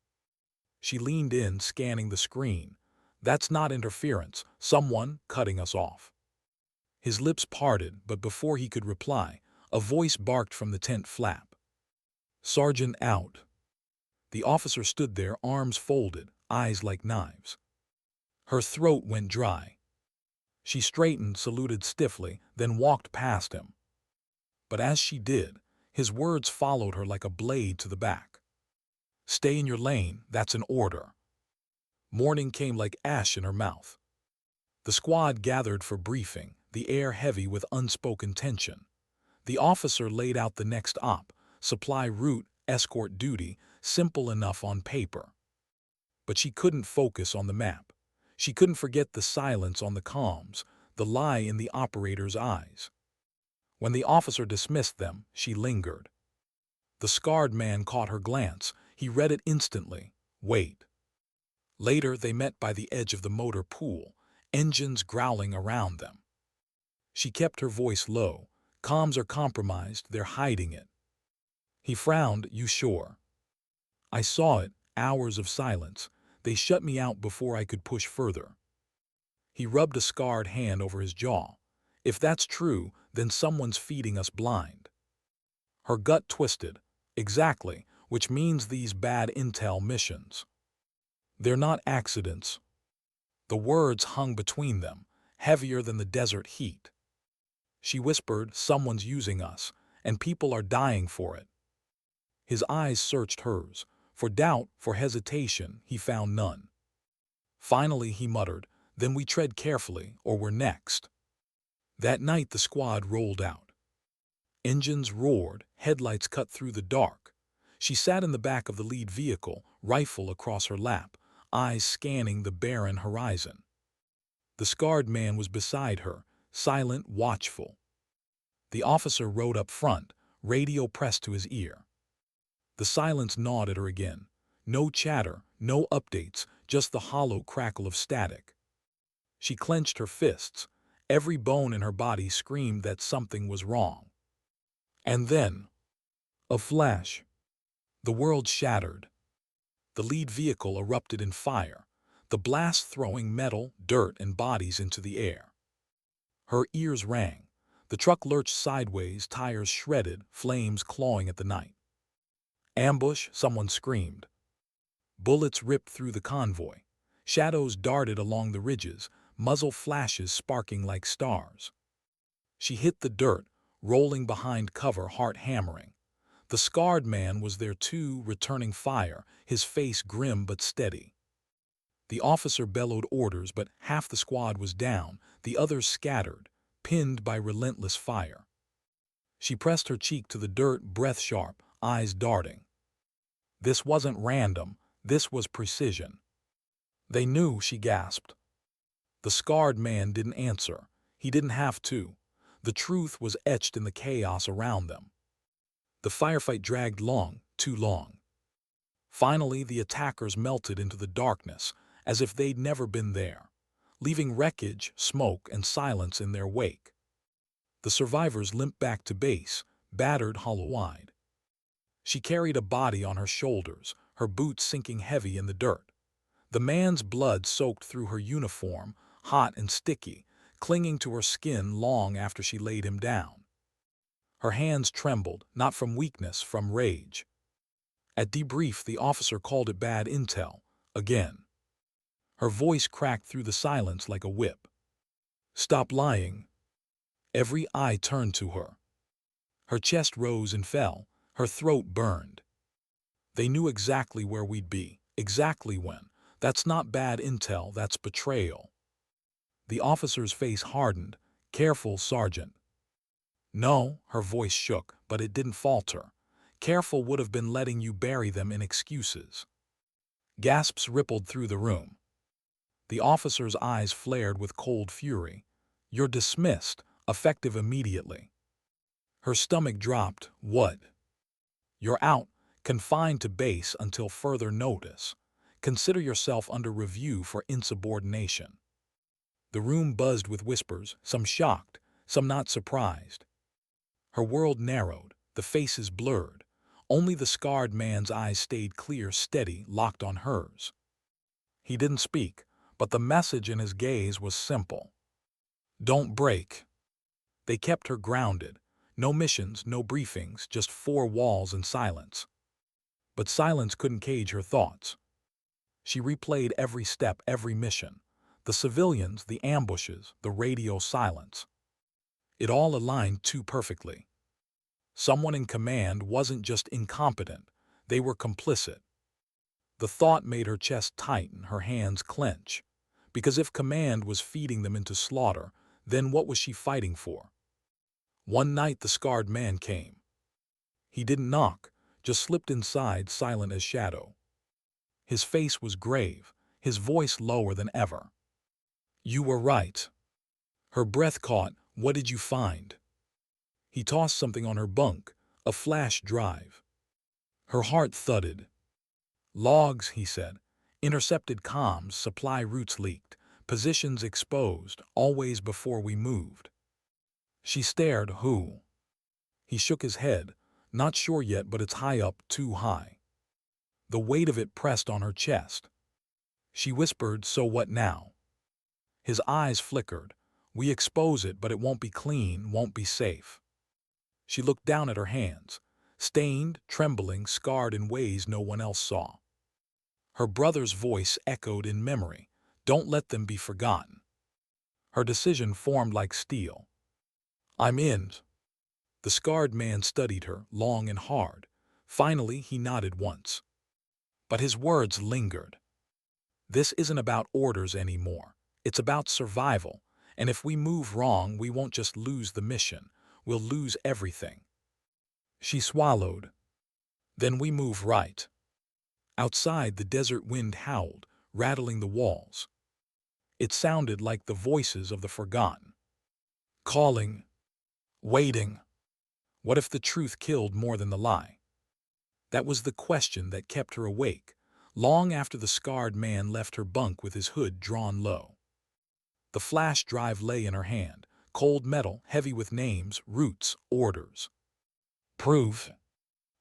She leaned in, scanning the screen. "That's not interference. Someone cutting us off." His lips parted, but before he could reply, a voice barked from the tent flap. "Sergeant out." The officer stood there, arms folded, eyes like knives. Her throat went dry. She straightened, saluted stiffly, then walked past him. But as she did, his words followed her like a blade to the back. "Stay in your lane, that's an order." Morning came like ash in her mouth. The squad gathered for briefing, the air heavy with unspoken tension. The officer laid out the next op, supply route, escort duty, simple enough on paper. But she couldn't focus on the map. She couldn't forget the silence on the comms, the lie in the operator's eyes. When the officer dismissed them, she lingered. The scarred man caught her glance. He read it instantly. Wait. Later, they met by the edge of the motor pool, engines growling around them. She kept her voice low. "Comms are compromised, they're hiding it." He frowned. "You sure?" "I saw it, hours of silence. They shut me out before I could push further." He rubbed a scarred hand over his jaw. "If that's true, then someone's feeding us blind." Her gut twisted. "Exactly, which means these bad intel missions. They're not accidents." The words hung between them, heavier than the desert heat. She whispered, "Someone's using us, and people are dying for it." His eyes searched hers. For doubt, for hesitation, he found none. Finally, he muttered, "Then we tread carefully, or we're next." That night the squad rolled out. Engines roared, headlights cut through the dark. She sat in the back of the lead vehicle, rifle across her lap, eyes scanning the barren horizon. The scarred man was beside her, silent, watchful. The officer rode up front, radio pressed to his ear. The silence gnawed at her again. No chatter, no updates, just the hollow crackle of static. She clenched her fists. Every bone in her body screamed that something was wrong. And then, a flash. The world shattered. The lead vehicle erupted in fire, the blast throwing metal, dirt, and bodies into the air. Her ears rang. The truck lurched sideways, tires shredded, flames clawing at the night. Ambush, someone screamed. Bullets ripped through the convoy. Shadows darted along the ridges, muzzle flashes sparking like stars. She hit the dirt, rolling behind cover, heart hammering. The scarred man was there too, returning fire, his face grim but steady. The officer bellowed orders, but half the squad was down, the others scattered, pinned by relentless fire. She pressed her cheek to the dirt, breath sharp, eyes darting. This wasn't random, this was precision. They knew, she gasped. The scarred man didn't answer. He didn't have to. The truth was etched in the chaos around them. The firefight dragged long, too long. Finally, the attackers melted into the darkness, as if they'd never been there, leaving wreckage, smoke, and silence in their wake. The survivors limped back to base, battered, hollow-eyed. She carried a body on her shoulders, her boots sinking heavy in the dirt. The man's blood soaked through her uniform, hot and sticky, clinging to her skin long after she laid him down. Her hands trembled, not from weakness, from rage. At debrief, the officer called it bad intel, again. Her voice cracked through the silence like a whip. Stop lying. Every eye turned to her. Her chest rose and fell, her throat burned. They knew exactly where we'd be, exactly when. That's not bad intel, that's betrayal. The officer's face hardened. Careful, Sergeant. No, her voice shook, but it didn't falter. Careful would have been letting you bury them in excuses. Gasps rippled through the room. The officer's eyes flared with cold fury. You're dismissed, effective immediately. Her stomach dropped. What? You're out, confined to base until further notice. Consider yourself under review for insubordination. The room buzzed with whispers, some shocked, some not surprised. Her world narrowed, the faces blurred. Only the scarred man's eyes stayed clear, steady, locked on hers. He didn't speak, but the message in his gaze was simple. Don't break. They kept her grounded. No missions, no briefings, just four walls and silence. But silence couldn't cage her thoughts. She replayed every step, every mission. The civilians, the ambushes, the radio silence. It all aligned too perfectly. Someone in command wasn't just incompetent, they were complicit. The thought made her chest tighten, her hands clench. Because if command was feeding them into slaughter, then what was she fighting for? One night the scarred man came. He didn't knock, just slipped inside, silent as shadow. His face was grave, his voice lower than ever. You were right. Her breath caught. What did you find? He tossed something on her bunk, a flash drive. Her heart thudded. Logs, he said. Intercepted comms, supply routes leaked, positions exposed, always before we moved. She stared. Who? He shook his head. Not sure yet, but it's high up, too high. The weight of it pressed on her chest. She whispered, so what now? His eyes flickered. We expose it, but it won't be clean, won't be safe. She looked down at her hands, stained, trembling, scarred in ways no one else saw. Her brother's voice echoed in memory. Don't let them be forgotten. Her decision formed like steel. I'm in. The scarred man studied her, long and hard. Finally, he nodded once. But his words lingered. This isn't about orders anymore. It's about survival. And if we move wrong, we won't just lose the mission. We'll lose everything. She swallowed. Then we move right. Outside, the desert wind howled, rattling the walls. It sounded like the voices of the forgotten. Calling. Waiting. What if the truth killed more than the lie? That was the question that kept her awake, long after the scarred man left her bunk with his hood drawn low. The flash drive lay in her hand, cold metal, heavy with names, routes, orders. Proof.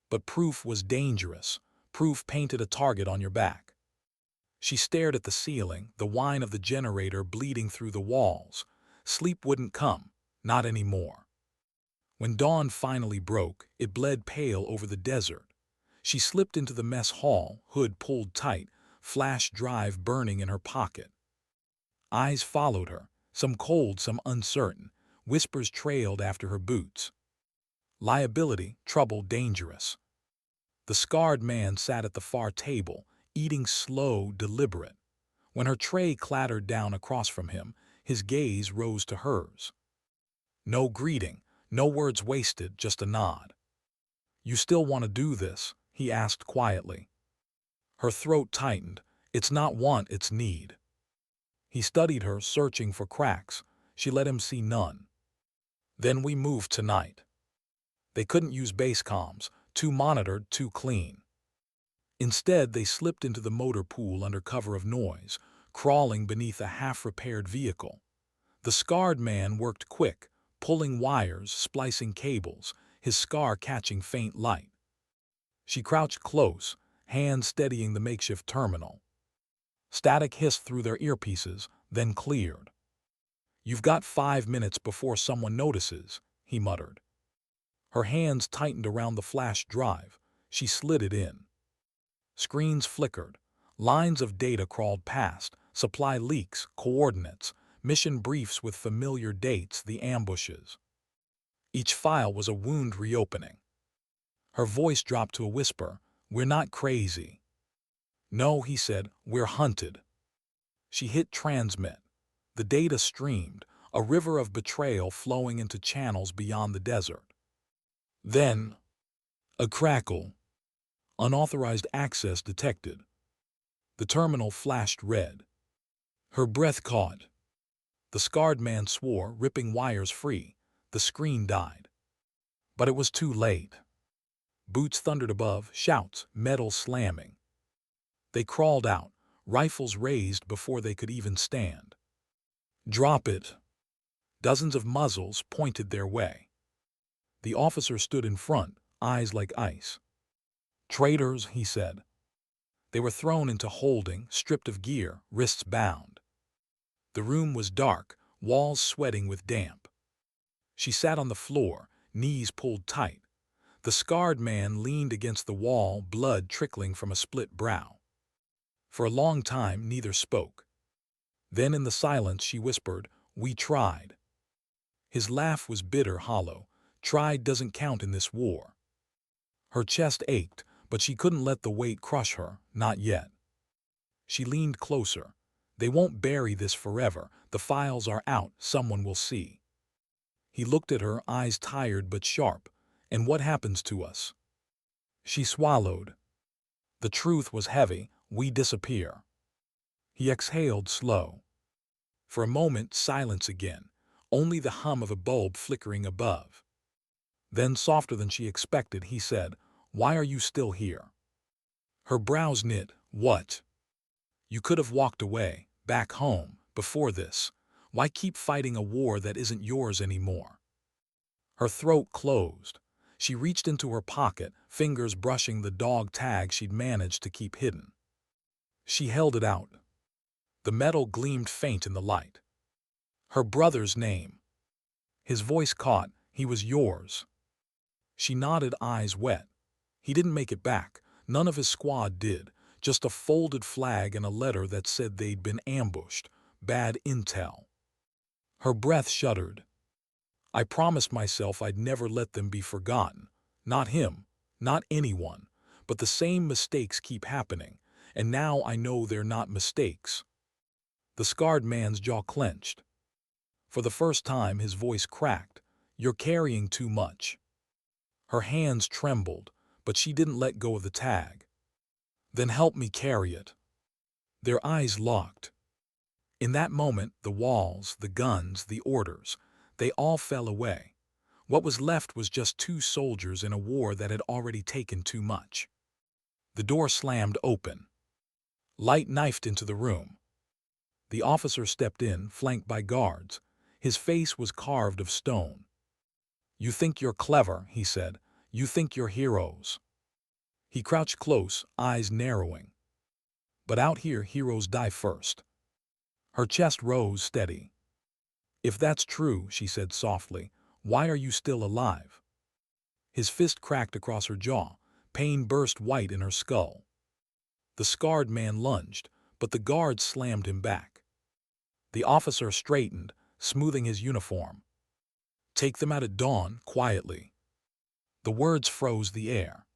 But proof was dangerous. Proof painted a target on your back. She stared at the ceiling, the whine of the generator bleeding through the walls. Sleep wouldn't come, not anymore. When dawn finally broke, it bled pale over the desert. She slipped into the mess hall, hood pulled tight, flash drive burning in her pocket. Eyes followed her, some cold, some uncertain. Whispers trailed after her boots. Liability, trouble, dangerous. The scarred man sat at the far table, eating slow, deliberate. When her tray clattered down across from him, his gaze rose to hers. No greeting, no words wasted, just a nod. "You still want to do this?" he asked quietly. Her throat tightened. "It's not want, it's need." He studied her, searching for cracks. She let him see none. "Then we moved tonight." They couldn't use base comms, too monitored, too clean. Instead, they slipped into the motor pool under cover of noise, crawling beneath a half-repaired vehicle. The scarred man worked quick, pulling wires, splicing cables, his scar catching faint light. She crouched close, hands steadying the makeshift terminal. Static hissed through their earpieces, then cleared. "You've got 5 minutes before someone notices," he muttered. Her hands tightened around the flash drive. She slid it in. Screens flickered. Lines of data crawled past, supply leaks, coordinates, mission briefs with familiar dates, the ambushes. Each file was a wound reopening. Her voice dropped to a whisper. "We're not crazy." "No," he said, "we're hunted." She hit transmit. The data streamed, a river of betrayal flowing into channels beyond the desert. Then, a crackle. Unauthorized access detected. The terminal flashed red. Her breath caught. The scarred man swore, ripping wires free. The screen died. But it was too late. Boots thundered above, shouts, metal slamming. They crawled out, rifles raised before they could even stand. "Drop it." Dozens of muzzles pointed their way. The officer stood in front, eyes like ice. "Traitors," he said. They were thrown into holding, stripped of gear, wrists bound. The room was dark, walls sweating with damp. She sat on the floor, knees pulled tight. The scarred man leaned against the wall, blood trickling from a split brow. For a long time, neither spoke. Then in the silence she whispered, "We tried." His laugh was bitter, hollow. "Tried doesn't count in this war." Her chest ached, but she couldn't let the weight crush her, not yet. She leaned closer. "They won't bury this forever. The files are out, someone will see." He looked at her, eyes tired but sharp. "And what happens to us?" She swallowed. The truth was heavy. "We disappear." He exhaled slow. For a moment, silence again, only the hum of a bulb flickering above. Then, softer than she expected, he said, "Why are you still here?" Her brows knit. "What? You could have walked away, back home, before this. Why keep fighting a war that isn't yours anymore?" Her throat closed. She reached into her pocket, fingers brushing the dog tag she'd managed to keep hidden. She held it out. The metal gleamed faint in the light. Her brother's name. His voice caught. "He was yours." She nodded, eyes wet. He didn't make it back. None of his squad did. Just a folded flag and a letter that said they'd been ambushed. Bad intel. Her breath shuddered. "I promised myself I'd never let them be forgotten. Not him, not anyone. But the same mistakes keep happening, and now I know they're not mistakes." The scarred man's jaw clenched. For the first time, his voice cracked. "You're carrying too much." Her hands trembled, but she didn't let go of the tag. "Then help me carry it." Their eyes locked. In that moment, the walls, the guns, the orders, they all fell away. What was left was just two soldiers in a war that had already taken too much. The door slammed open. Light knifed into the room. The officer stepped in, flanked by guards. His face was carved of stone. "You think you're clever," he said. "You think you're heroes." He crouched close, eyes narrowing. "But out here, heroes die first." Her chest rose steady. "If that's true," she said softly, "why are you still alive?" His fist cracked across her jaw. Pain burst white in her skull. The scarred man lunged, but the guard slammed him back. The officer straightened, smoothing his uniform. "Take them out at dawn, quietly." The words froze the air.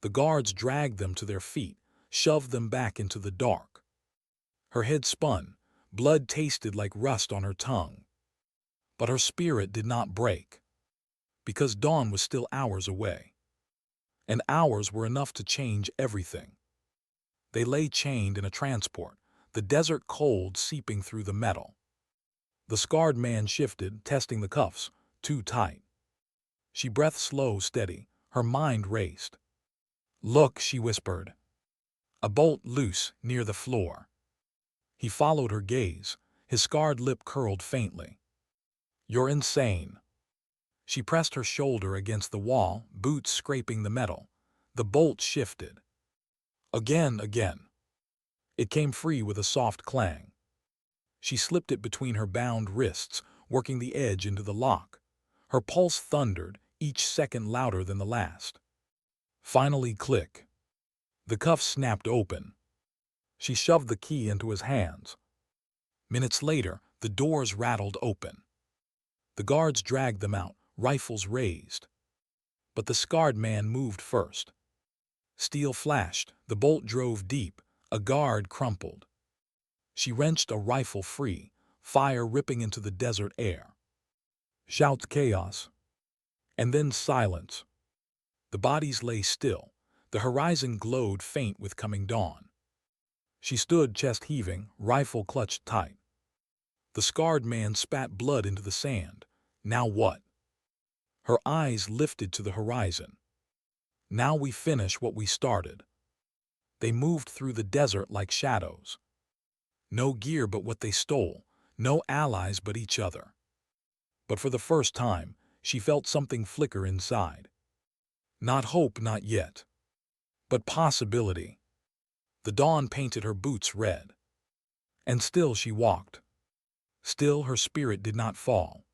The guards dragged them to their feet, shoved them back into the dark. Her head spun, blood tasted like rust on her tongue. But her spirit did not break, because dawn was still hours away. And hours were enough to change everything. They lay chained in a transport, the desert cold seeping through the metal. The scarred man shifted, testing the cuffs, too tight. She breathed slow, steady. Her mind raced. "Look," she whispered. A bolt loose near the floor. He followed her gaze, his scarred lip curled faintly. "You're insane." She pressed her shoulder against the wall, boots scraping the metal. The bolt shifted. Again. It came free with a soft clang. She slipped it between her bound wrists, working the edge into the lock. Her pulse thundered, each second louder than the last. Finally, click. The cuffs snapped open. She shoved the key into his hands. Minutes later, the doors rattled open. The guards dragged them out, rifles raised. But the scarred man moved first. Steel flashed, the bolt drove deep, a guard crumpled. She wrenched a rifle free, fire ripping into the desert air. Shouts, chaos. And then silence. The bodies lay still. The horizon glowed faint with coming dawn. She stood chest heaving, rifle clutched tight. The scarred man spat blood into the sand. Now what? Her eyes lifted to the horizon. Now we finish what we started. They moved through the desert like shadows. No gear but what they stole, no allies but each other. But for the first time, she felt something flicker inside. Not hope, not yet. But possibility. The dawn painted her boots red. And still she walked. Still her spirit did not fall.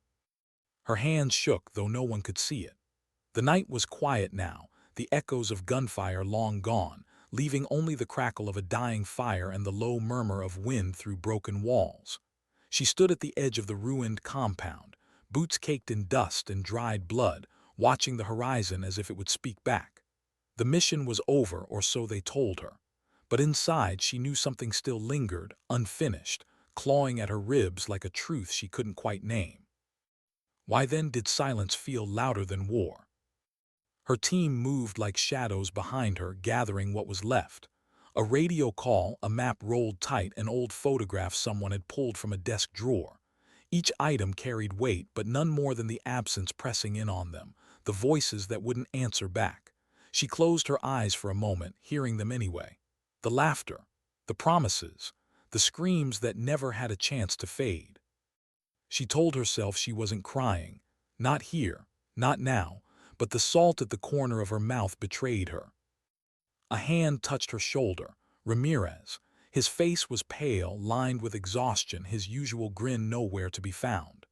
Her hands shook, though no one could see it. The night was quiet now, the echoes of gunfire long gone, leaving only the crackle of a dying fire and the low murmur of wind through broken walls. She stood at the edge of the ruined compound, boots caked in dust and dried blood, watching the horizon as if it would speak back. The mission was over, or so they told her. But inside she knew something still lingered, unfinished, clawing at her ribs like a truth she couldn't quite name. Why then did silence feel louder than war? Her team moved like shadows behind her, gathering what was left. A radio call, a map rolled tight, an old photograph someone had pulled from a desk drawer. Each item carried weight, but none more than the absence pressing in on them, the voices that wouldn't answer back. She closed her eyes for a moment, hearing them anyway. The laughter, the promises, the screams that never had a chance to fade. She told herself she wasn't crying. Not here, not now, but the salt at the corner of her mouth betrayed her. A hand touched her shoulder. Ramirez. His face was pale, lined with exhaustion, his usual grin nowhere to be found.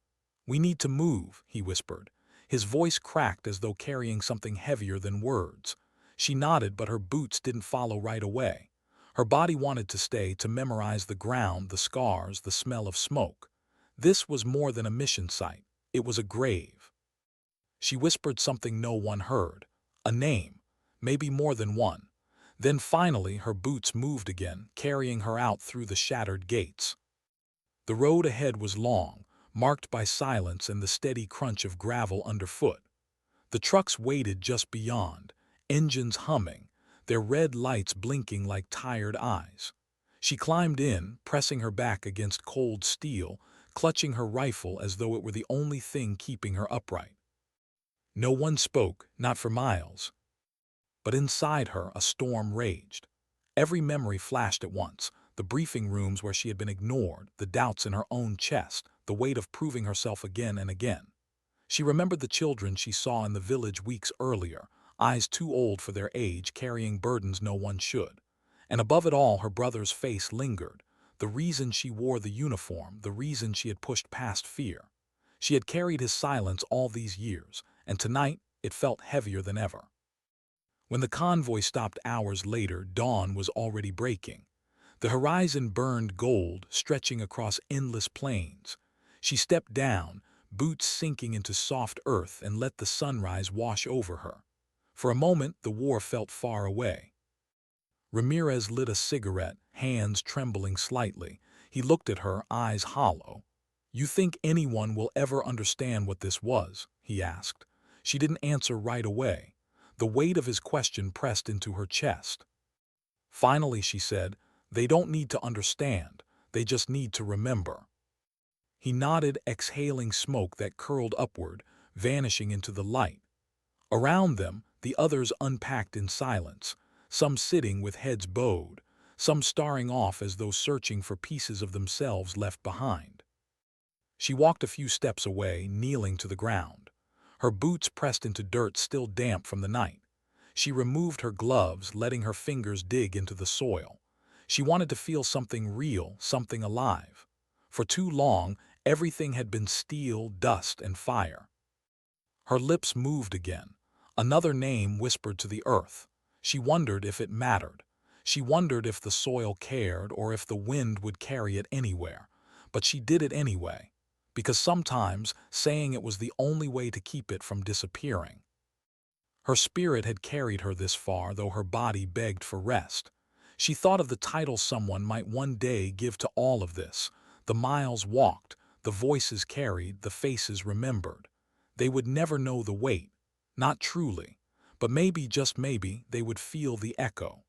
"We need to move," he whispered. His voice cracked as though carrying something heavier than words. She nodded, but her boots didn't follow right away. Her body wanted to stay, to memorize the ground, the scars, the smell of smoke. This was more than a mission site. It was a grave. She whispered something no one heard. A name. Maybe more than one. Then finally her boots moved again, carrying her out through the shattered gates. The road ahead was long, marked by silence and the steady crunch of gravel underfoot. The trucks waited just beyond, engines humming, their red lights blinking like tired eyes. She climbed in, pressing her back against cold steel, clutching her rifle as though it were the only thing keeping her upright. No one spoke, not for miles. But inside her a storm raged. Every memory flashed at once, the briefing rooms where she had been ignored, the doubts in her own chest, the weight of proving herself again and again. She remembered the children she saw in the village weeks earlier, eyes too old for their age, carrying burdens no one should. And above it all, her brother's face lingered, the reason she wore the uniform, the reason she had pushed past fear. She had carried his silence all these years, and tonight it felt heavier than ever. When the convoy stopped hours later, dawn was already breaking. The horizon burned gold, stretching across endless plains. She stepped down, boots sinking into soft earth, and let the sunrise wash over her. For a moment, the war felt far away. Ramirez lit a cigarette, hands trembling slightly. He looked at her, eyes hollow. "You think anyone will ever understand what this was?" he asked. She didn't answer right away. The weight of his question pressed into her chest. Finally, she said, "They don't need to understand. They just need to remember." He nodded, exhaling smoke that curled upward, vanishing into the light. Around them, the others unpacked in silence, some sitting with heads bowed, some staring off as though searching for pieces of themselves left behind. She walked a few steps away, kneeling to the ground. Her boots pressed into dirt still damp from the night. She removed her gloves, letting her fingers dig into the soil. She wanted to feel something real, something alive. For too long, everything had been steel, dust, and fire. Her lips moved again. Another name whispered to the earth. She wondered if it mattered. She wondered if the soil cared or if the wind would carry it anywhere. But she did it anyway, because sometimes saying it was the only way to keep it from disappearing. Her spirit had carried her this far, though her body begged for rest. She thought of the title someone might one day give to all of this. The miles walked, the voices carried, the faces remembered. They would never know the weight, not truly, but maybe, just maybe, they would feel the echo.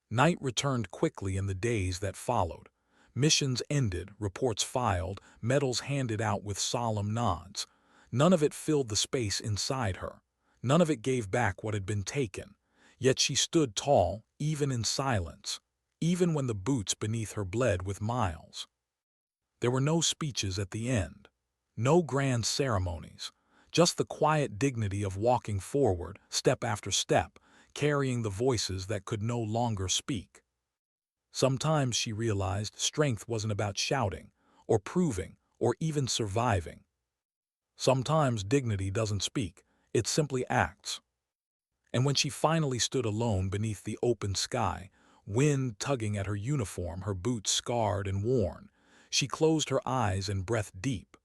Night returned quickly in the days that followed. Missions ended, reports filed, medals handed out with solemn nods. None of it filled the space inside her. None of it gave back what had been taken. Yet she stood tall, even in silence, even when the boots beneath her bled with miles. There were no speeches at the end, no grand ceremonies, just the quiet dignity of walking forward, step after step, carrying the voices that could no longer speak. Sometimes, she realized, strength wasn't about shouting, or proving, or even surviving. Sometimes dignity doesn't speak, it simply acts. And when she finally stood alone beneath the open sky, wind tugging at her uniform, her boots scarred and worn, she closed her eyes and breathed deep.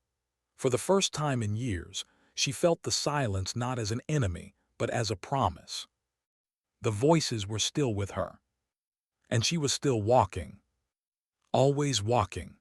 For the first time in years, she felt the silence not as an enemy, but as a promise. The voices were still with her. And she was still walking. Always walking.